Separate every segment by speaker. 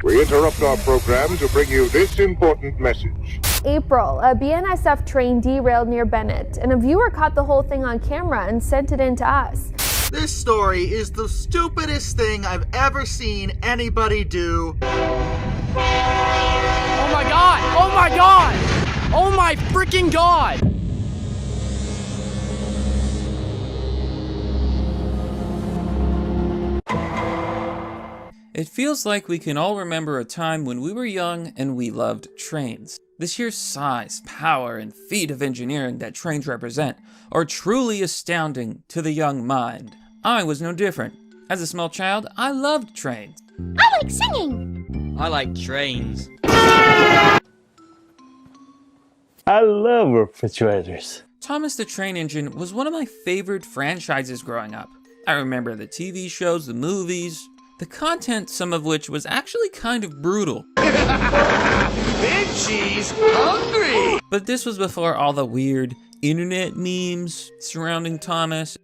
Speaker 1: We interrupt our program to bring you this important message.
Speaker 2: April, a BNSF train derailed near Bennett, and a viewer caught the whole thing on camera and sent it in to us.
Speaker 3: This story is the stupidest thing I've ever seen anybody do.
Speaker 4: Oh my god! Oh my god! Oh my freaking god!
Speaker 5: It feels like we can all remember a time when we were young and we loved trains. The sheer size, power, and feat of engineering that trains represent are truly astounding to the young mind. I was no different. As a small child, I loved trains.
Speaker 6: I like singing.
Speaker 4: I like trains.
Speaker 7: I love refrigerators.
Speaker 5: Thomas the Train Engine was one of my favorite franchises growing up. I remember the TV shows, the movies, the content, some of which was actually kind of brutal.
Speaker 3: Big cheese hungry!
Speaker 5: But this was before all the weird internet memes surrounding Thomas.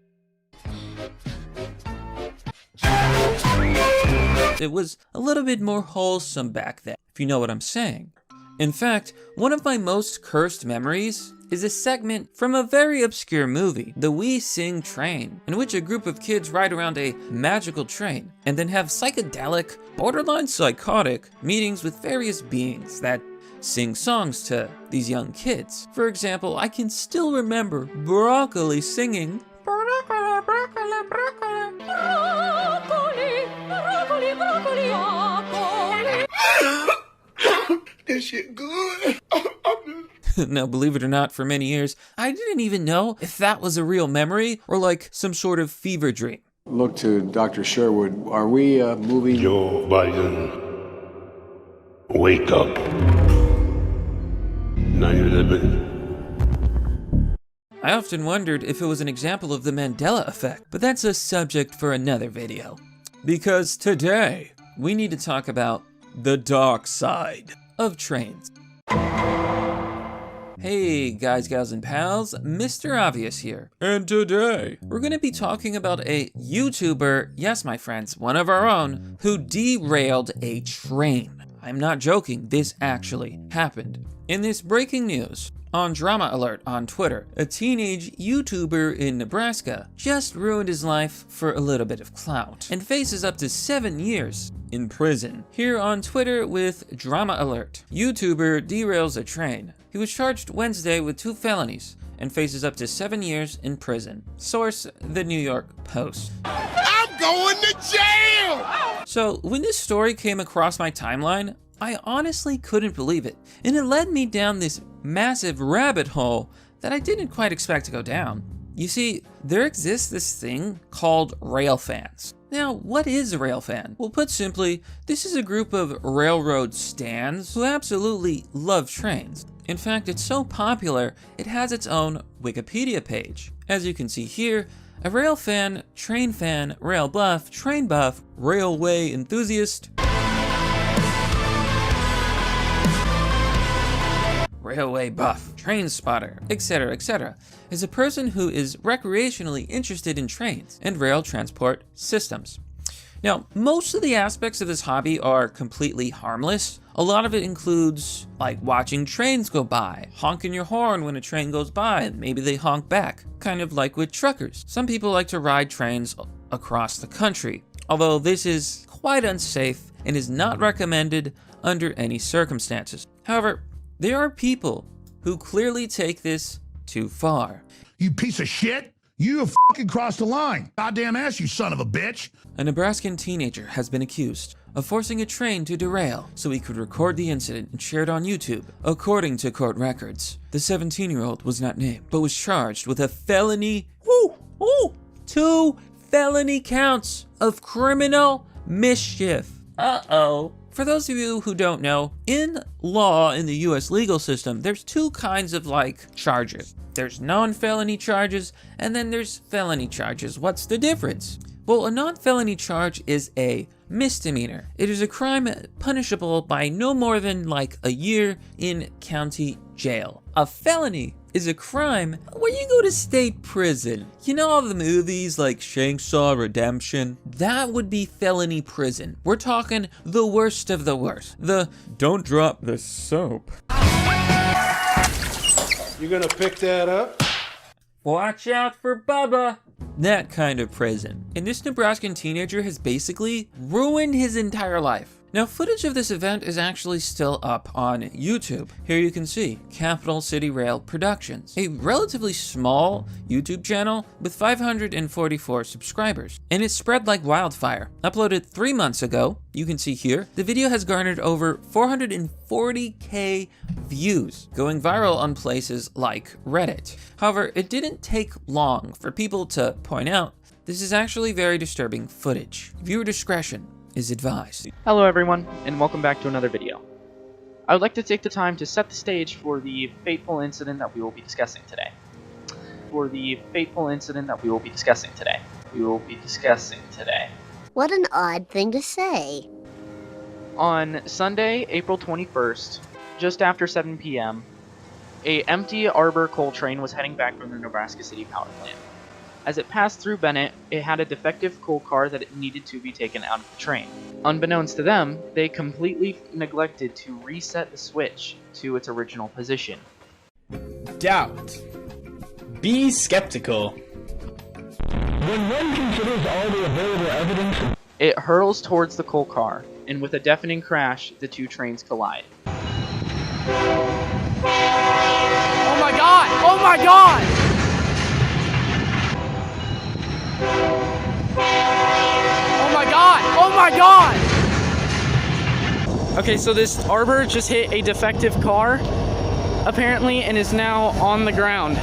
Speaker 5: It was a little bit more wholesome back then, if you know what I'm saying. In fact, one of my most cursed memories is a segment from a very obscure movie, The We Sing Train, in which a group of kids ride around a magical train and then have psychedelic, borderline psychotic meetings with various beings that sing songs to these young kids. For example, I can still remember Broccoli singing, "Broccoli, broccoli, broccoli, broccoli, broccoli, broccoli, broccoli."
Speaker 1: This shit good.
Speaker 5: Now, believe it or not, for many years, I didn't even know if that was a real memory or like some sort of fever dream.
Speaker 8: Look to Dr. Sherwood. Are we moving?
Speaker 9: Joe Biden, wake up. 9/11.
Speaker 5: I often wondered if it was an example of the Mandela effect, but that's a subject for another video. Because today, we need to talk about the dark side of trains. Hey guys, gals, and pals, Mr. Obvious here. And today, we're gonna be talking about a YouTuber, yes my friends, one of our own, who derailed a train. I'm not joking, this actually happened. In this breaking news, on Drama Alert on Twitter, a teenage YouTuber in Nebraska just ruined his life for a little bit of clout and faces up to 7 years in prison. Here on Twitter with Drama Alert, YouTuber derails a train. He was charged Wednesday with 2 felonies and faces up to 7 years in prison. Source, The New York Post.
Speaker 1: I'm going to jail!
Speaker 5: So when this story came across my timeline, I honestly couldn't believe it, and it led me down this massive rabbit hole that I didn't quite expect to go down. You see, there exists this thing called railfans. Now, what is a railfan? Well, put simply, this is a group of railroad stans who absolutely love trains. In fact, it's so popular, it has its own Wikipedia page. As you can see here, a railfan, train fan, rail buff, train buff, railway enthusiast, railway buff, train spotter, etc., etc., is a person who is recreationally interested in trains and rail transport systems. Now, most of the aspects of this hobby are completely harmless. A lot of it includes like watching trains go by, honking your horn when a train goes by, and maybe they honk back, kind of like with truckers. Some people like to ride trains across the country, although this is quite unsafe and is not recommended under any circumstances. However, there are people who clearly take this too far.
Speaker 10: You piece of shit! You have fucking crossed the line! Goddamn ass, you son of a bitch!
Speaker 5: A Nebraskan teenager has been accused of forcing a train to derail so he could record the incident and share it on YouTube. According to court records, the 17-year-old was not named, but was charged with a felony, 2 felony counts of criminal mischief. Uh-oh. For those of you who don't know, in law, in the US legal system, there's 2 kinds of charges. There's non-felony charges, and then there's felony charges. What's the difference? Well, a non-felony charge is a misdemeanor. It is a crime punishable by no more than like a year in county jail. A felony is a crime where you go to state prison. You know all the movies like Shanksaw Redemption? That would be felony prison. We're talking the worst of the worst. The don't drop the soap.
Speaker 9: You gonna pick that up?
Speaker 5: Watch out for Bubba. That kind of prison. And this Nebraskan teenager has basically ruined his entire life. Now, footage of this event is actually still up on YouTube. Here you can see Capital City Rail Productions, a relatively small YouTube channel with 544 subscribers. And it spread like wildfire. Uploaded 3 months ago, you can see here, the video has garnered over 440K views, going viral on places like Reddit. However, it didn't take long for people to point out this is actually very disturbing footage. Viewer discretion is advised.
Speaker 4: Hello everyone, and welcome back to another video. I would like to take the time to set the stage for the fateful incident that we will be discussing today.
Speaker 6: What an odd thing to say.
Speaker 4: On Sunday, April 21st, just after 7 p.m., a empty Arbor coal train was heading back from the Nebraska City power plant. As it passed through Bennett, it had a defective coal car that it needed to be taken out of the train. Unbeknownst to them, they completely neglected to reset the switch to its original position.
Speaker 11: Doubt. Be skeptical.
Speaker 7: When one considers all the available evidence,
Speaker 4: It hurls towards the coal car, and with a deafening crash, the two trains collide. Oh my god! Oh my god! Oh my god! Oh my god! Okay, so this Arbor just hit a defective car, apparently, and is now on the ground.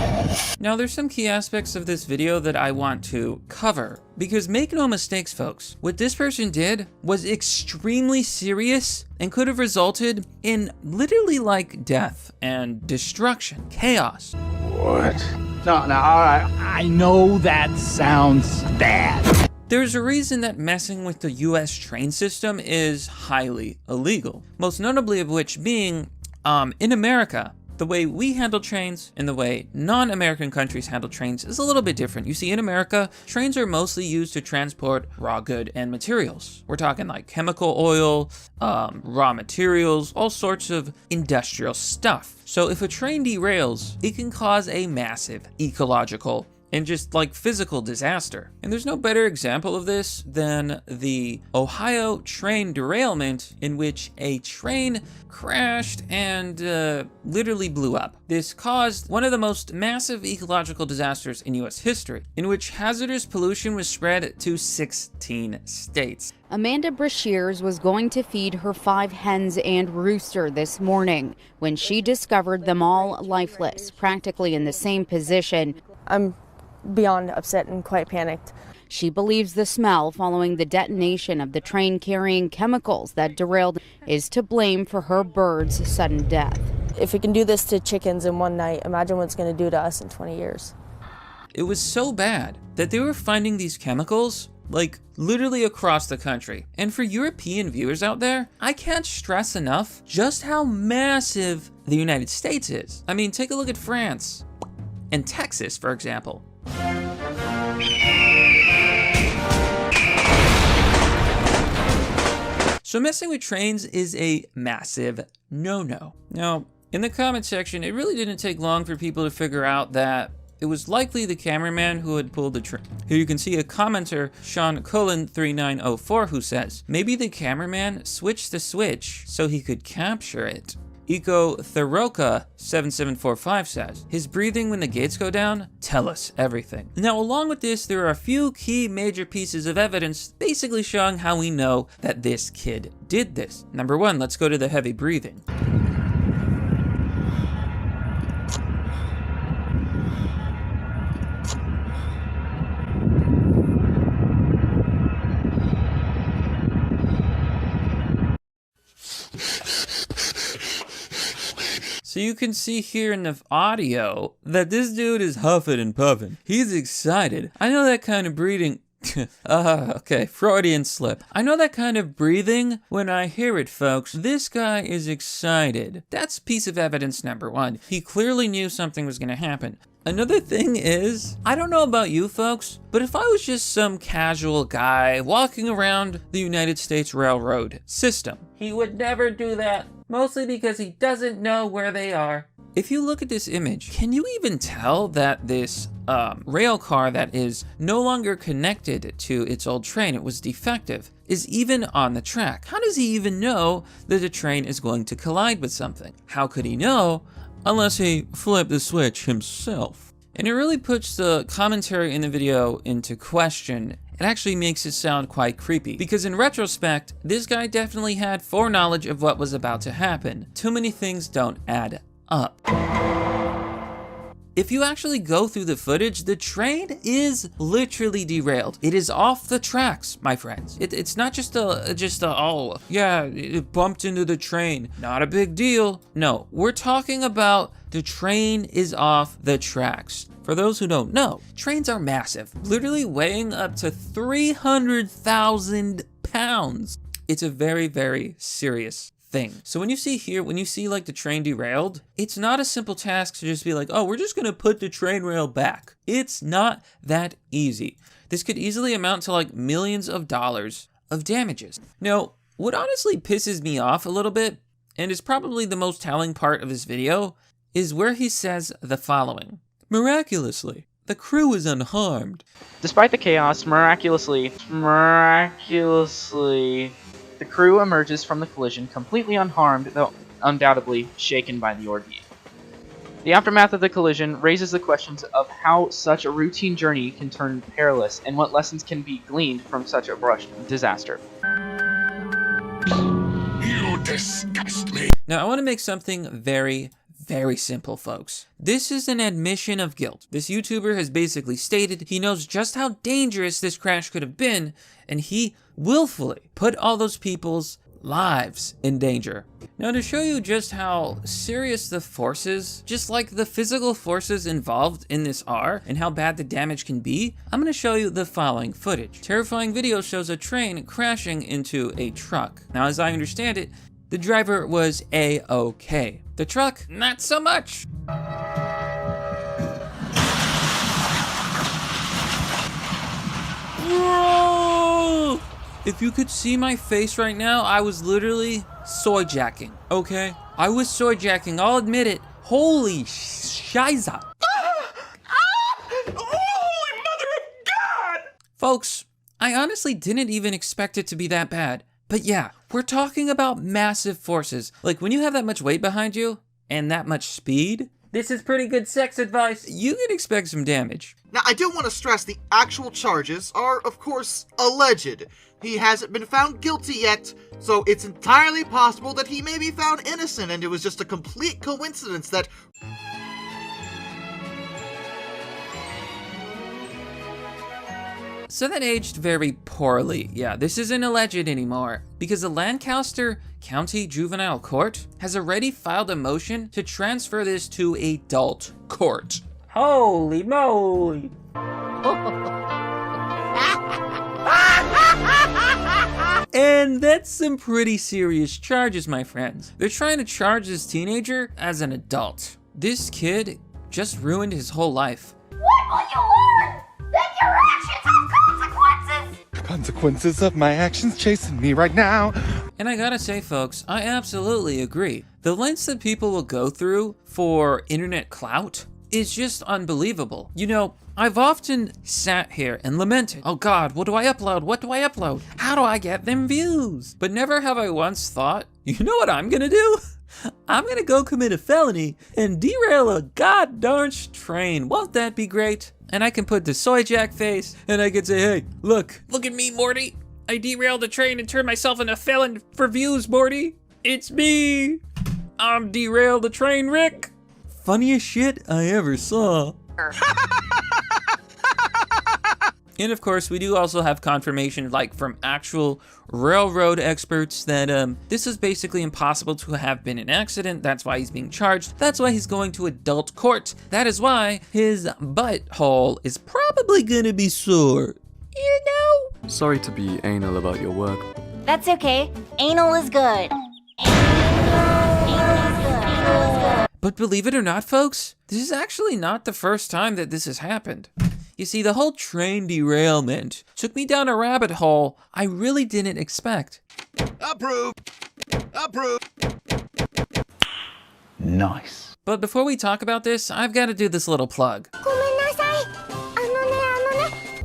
Speaker 5: Now, there's some key aspects of this video that I want to cover, because make no mistakes, folks, what this person did was extremely serious and could have resulted in literally like death and destruction, chaos.
Speaker 9: What?
Speaker 11: No, alright. I know that sounds bad.
Speaker 5: There's a reason that messing with the US train system is highly illegal, most notably of which being, in America, the way we handle trains and the way non-American countries handle trains is a little bit different. You see, in America, trains are mostly used to transport raw good and materials. We're talking like chemical oil, raw materials, all sorts of industrial stuff. So if a train derails, it can cause a massive ecological and just like physical disaster. And there's no better example of this than the Ohio train derailment, in which a train crashed and literally blew up. This caused one of the most massive ecological disasters in US history, in which hazardous pollution was spread to 16 states.
Speaker 12: Amanda Brashears was going to feed her 5 hens and rooster this morning when she discovered them all lifeless, practically in the same position.
Speaker 13: I'm beyond upset and quite panicked.
Speaker 12: She believes the smell following the detonation of the train carrying chemicals that derailed is to blame for her bird's sudden death.
Speaker 13: If it can do this to chickens in one night, imagine what it's going to do to us in 20 years.
Speaker 5: It was so bad that they were finding these chemicals like literally across the country. And for European viewers out there, I can't stress enough just how massive the United States is. I mean, take a look at France and Texas, for example. So messing with trains is a massive no-no. Now, in the comment section, it really didn't take long for people to figure out that it was likely the cameraman who had pulled the train. Here you can see a commenter, Sean Cullen 3904, who says, maybe the cameraman switched the switch so he could capture it. Eco Theroka 7745 says, his breathing when the gates go down tell us everything. Now, along with this, there are a few key major pieces of evidence basically showing how we know that this kid did this. Number one, let's go to the heavy breathing. So you can see here in the audio that this dude is huffing and puffing. He's excited. I know that kind of breathing Okay, Freudian slip. I know that kind of breathing when I hear it, folks. This guy is excited. That's piece of evidence number one. He clearly knew something was gonna happen. Another thing is, I don't know about you folks, but if I was just some casual guy walking around the United States Railroad system, he would never do that, mostly because he doesn't know where they are. If you look at this image, can you even tell that this rail car that is no longer connected to its old train, it was defective, is even on the track? How does he even know that the train is going to collide with something? How could he know unless he flipped the switch himself? And it really puts the commentary in the video into question. It actually makes it sound quite creepy, because in retrospect, this guy definitely had foreknowledge of what was about to happen. Too many things don't add up. If you actually go through the footage, the train is literally derailed. It is off the tracks, my friends. It's not just a oh yeah, it bumped into the train. Not a big deal. No, we're talking about the train is off the tracks. For those who don't know, trains are massive, literally weighing up to 300,000 pounds. It's a very, very serious thing. So when you see here, when you see like the train derailed, it's not a simple task to just be like, oh, we're just gonna put the train rail back. It's not that easy. This could easily amount to like millions of dollars of damages. Now, what honestly pisses me off a little bit, and is probably the most telling part of this video, is where he says the following. Miraculously, the crew is unharmed.
Speaker 4: Despite the chaos, miraculously, the crew emerges from the collision completely unharmed, though undoubtedly shaken by the ordeal. The aftermath of the collision raises the questions of how such a routine journey can turn perilous and what lessons can be gleaned from such a brush disaster.
Speaker 10: You disgust me.
Speaker 5: Now I want to make something very simple, folks. This is an admission of guilt. This YouTuber has basically stated he knows just how dangerous this crash could have been, and he willfully put all those people's lives in danger. Now to show you just how serious the forces, just like the physical forces involved in this are, and how bad the damage can be, I'm going to show you the following footage. Terrifying video shows a train crashing into a truck. Now as I understand it, the driver was A-okay. The truck, not so much. Whoa! If you could see my face right now, I was literally soy jacking, okay? I was soy jacking, I'll admit it. Holy shiza.
Speaker 9: Holy mother of God!
Speaker 5: Folks, I honestly didn't even expect it to be that bad. But yeah, we're talking about massive forces. Like when you have that much weight behind you and that much speed, this is pretty good sex advice. You can expect some damage.
Speaker 3: Now, I do want to stress the actual charges are, of course, alleged. He hasn't been found guilty yet, so it's entirely possible that he may be found innocent and it was just a complete coincidence that...
Speaker 5: So that aged very poorly. Yeah, this isn't alleged anymore, because the Lancaster County Juvenile Court has already filed a motion to transfer this to adult court. Holy moly! And that's some pretty serious charges, my friends. They're trying to charge this teenager as an adult. This kid just ruined his whole life.
Speaker 6: What will you learn? That your actions have consequences!
Speaker 14: Consequences of my actions chasing me right now.
Speaker 5: And I gotta say, folks, I absolutely agree. The lengths that people will go through for internet clout is just unbelievable. You know, I've often sat here and lamented, oh God, what do I upload? What do I upload? How do I get them views? But never have I once thought, you know what I'm gonna do? I'm gonna go commit a felony and derail a god-darn train. Won't that be great? And I can put the soy jack face and I can say, hey, look at me, Morty. I derailed a train and turned myself into a felon for views, Morty. It's me. I'm derailed the train, Rick. Funniest shit I ever saw. And of course, we do also have confirmation, like from actual railroad experts, that this is basically impossible to have been an accident. That's why he's being charged. That's why he's going to adult court. That is why his butthole is probably gonna be sore.
Speaker 2: You know?
Speaker 15: Sorry to be anal about your work.
Speaker 6: That's okay. Anal is good.
Speaker 5: But believe it or not, folks, this is actually not the first time that this has happened. You see, the whole train derailment took me down a rabbit hole I really didn't expect.
Speaker 9: Approve. Approve.
Speaker 11: Nice.
Speaker 5: But before we talk about this, I've got to do this little plug.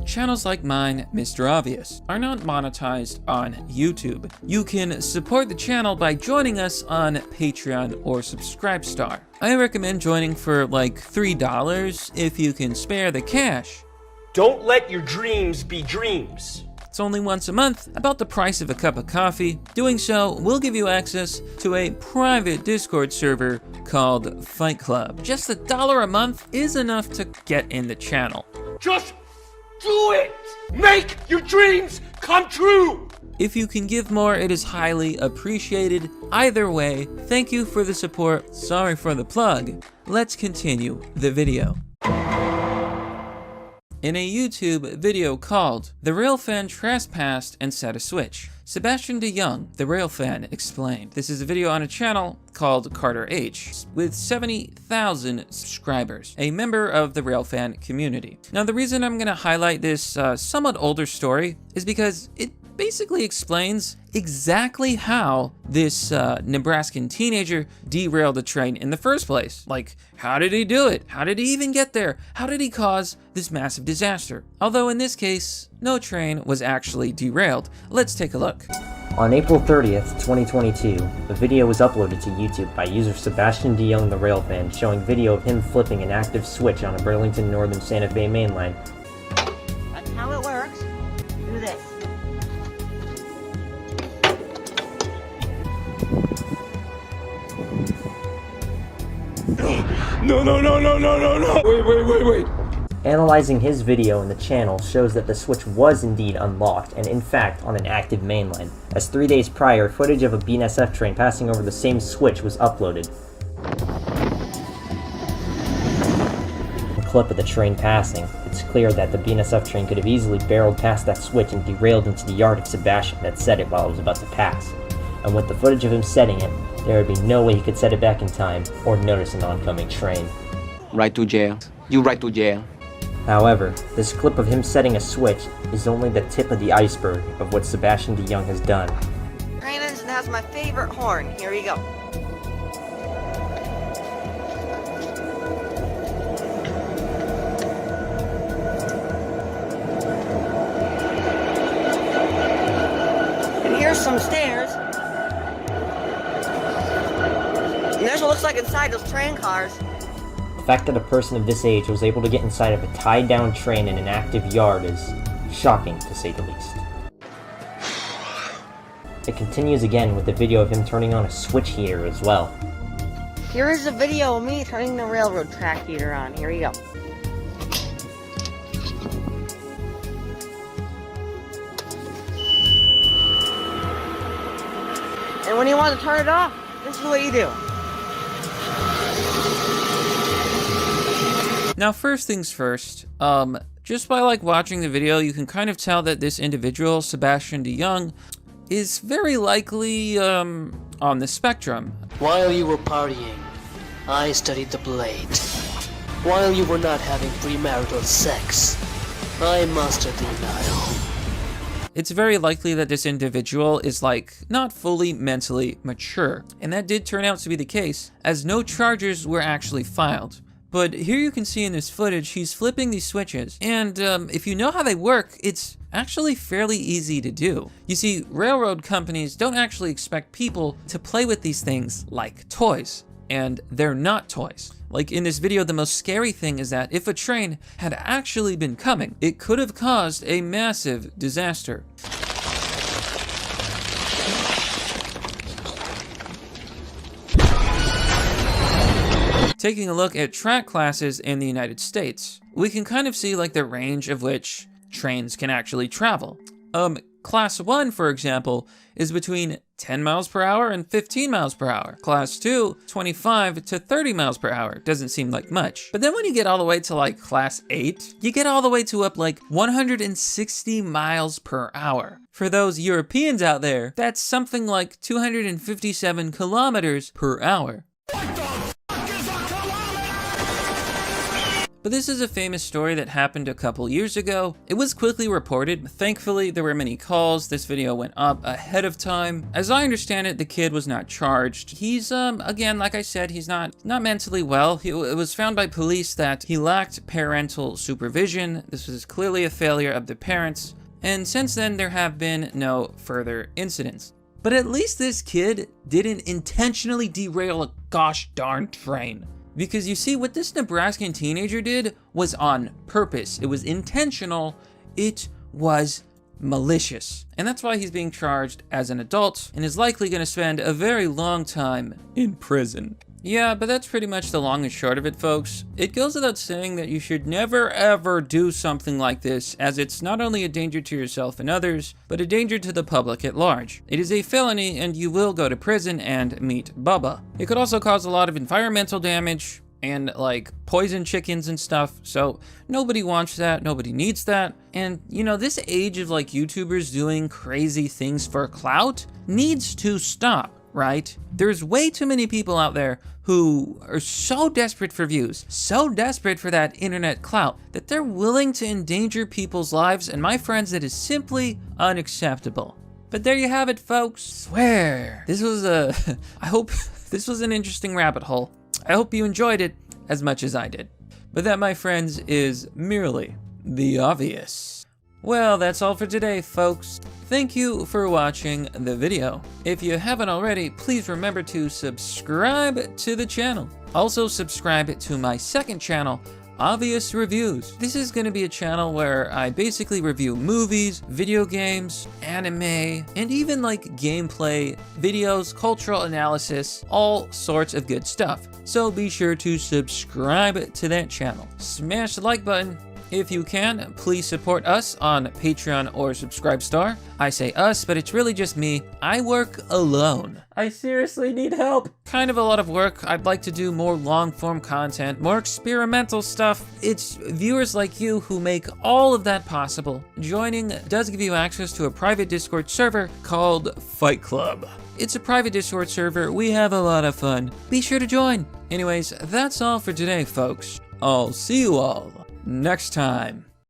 Speaker 5: Channels like mine, Mr. Obvious, are not monetized on YouTube. You can support the channel by joining us on Patreon or Subscribestar. I recommend joining for like $3 if you can spare the cash.
Speaker 16: Don't let your dreams be dreams.
Speaker 5: It's only once a month, about the price of a cup of coffee. Doing so will give you access to a private Discord server called Fight Club. Just $1 a month is enough to get in the channel.
Speaker 16: Just do it! Make your dreams come true!
Speaker 5: If you can give more, it is highly appreciated. Either way, thank you for the support. Sorry for the plug. Let's continue the video. In a YouTube video called "The Railfan Trespassed and Set a Switch," Sebastian DeYoung, the Railfan, explained. This is a video on a channel called Carter H, with 70,000 subscribers, a member of the Railfan community. Now, the reason I'm going to highlight this somewhat older story is because it basically explains exactly how this Nebraskan teenager derailed the train in the first place. Like, how did he do it? How did he even get there? How did he cause this massive disaster? Although in this case, no train was actually derailed. Let's take a look.
Speaker 17: On April 30th, 2022, a video was uploaded to YouTube by user Sebastian DeYoung the Railfan showing video of him flipping an active switch on a Burlington Northern Santa Fe mainline.
Speaker 6: That's how it works. Do this.
Speaker 16: No. Wait.
Speaker 17: Analyzing his video in the channel shows that the switch was indeed unlocked and in fact on an active mainline, as 3 days prior, footage of a BNSF train passing over the same switch was uploaded. In the clip of the train passing, it's clear that the BNSF train could have easily barreled past that switch and derailed into the yard of Sebastian that set it while it was about to pass. And with the footage of him setting it, there would be no way he could set it back in time or notice an oncoming train.
Speaker 18: Right to jail. You right to jail.
Speaker 17: However, this clip of him setting a switch is only the tip of the iceberg of what Sebastian DeYoung has done.
Speaker 6: Train engine has my favorite horn. Here we go. And here's some stairs. And there's what looks like inside those train cars.
Speaker 17: The fact that a person of this age was able to get inside of a tied-down train in an active yard is shocking, to say the least. It continues again with the video of him turning on a switch heater as well.
Speaker 6: Here is a video of me turning the railroad track heater on. Here we go. And when you want to turn it off, this is what you do.
Speaker 5: Now, first things first, just by watching the video, you can kind of tell that this individual, Sebastian DeYoung, is very likely on the spectrum.
Speaker 19: While you were partying, I studied the blade. While you were not having premarital sex, I mastered denial.
Speaker 5: It's very likely that this individual is not fully mentally mature, and that did turn out to be the case, as no charges were actually filed. But here you can see in this footage, he's flipping these switches, and if you know how they work, it's actually fairly easy to do. You see, railroad companies don't actually expect people to play with these things like toys, and they're not toys. Like in this video, the most scary thing is that if a train had actually been coming, it could have caused a massive disaster. Taking a look at track classes in the United States, we can kind of see the range of which trains can actually travel. Class 1, for example, is between 10 miles per hour and 15 miles per hour. Class 2, 25 to 30 miles per hour. Doesn't seem like much. But then when you get all the way to like Class 8, you get all the way to up like 160 miles per hour. For those Europeans out there, that's something like 257 kilometers per hour. But this is a famous story that happened a couple years ago. It was quickly reported. Thankfully, there were many calls. This video went up ahead of time. As I understand it, the kid was not charged. He's, again, like I said, he's not mentally well. It was found by police that he lacked parental supervision. This was clearly a failure of the parents. And since then, there have been no further incidents. But at least this kid didn't intentionally derail a gosh darn train. Because you see, what this Nebraskan teenager did was on purpose. It was intentional. It was malicious. And that's why he's being charged as an adult and is likely going to spend a very long time in prison. Yeah, but that's pretty much the long and short of it, folks. It goes without saying that you should never ever do something like this, as it's not only a danger to yourself and others, but a danger to the public at large. It is a felony and you will go to prison and meet Bubba. It could also cause a lot of environmental damage and like poison chickens and stuff, so nobody wants that, nobody needs that. And you know, this age of like YouTubers doing crazy things for clout needs to stop, right? There's way too many people out there who are so desperate for views, so desperate for that internet clout, that they're willing to endanger people's lives, and my friends, that is simply unacceptable. But there you have it, folks. Swear, this was I hope this was an interesting rabbit hole. I hope you enjoyed it as much as I did. But that, my friends, is merely the obvious. Well, that's all for today, folks. Thank you for watching the video. If you haven't already, please remember to subscribe to the channel. Also subscribe to my second channel, Obvious Reviews. This is going to be a channel where I basically review movies, video games, anime, and even like gameplay, videos, cultural analysis, all sorts of good stuff. So be sure to subscribe to that channel. Smash the like button. If you can, please support us on Patreon or Subscribestar. I say us, but it's really just me. I work alone. I seriously need help. Kind of a lot of work. I'd like to do more long-form content, more experimental stuff. It's viewers like you who make all of that possible. Joining does give you access to a private Discord server called Fight Club. It's a private Discord server. We have a lot of fun. Be sure to join. Anyways, that's all for today, folks. I'll see you all next time.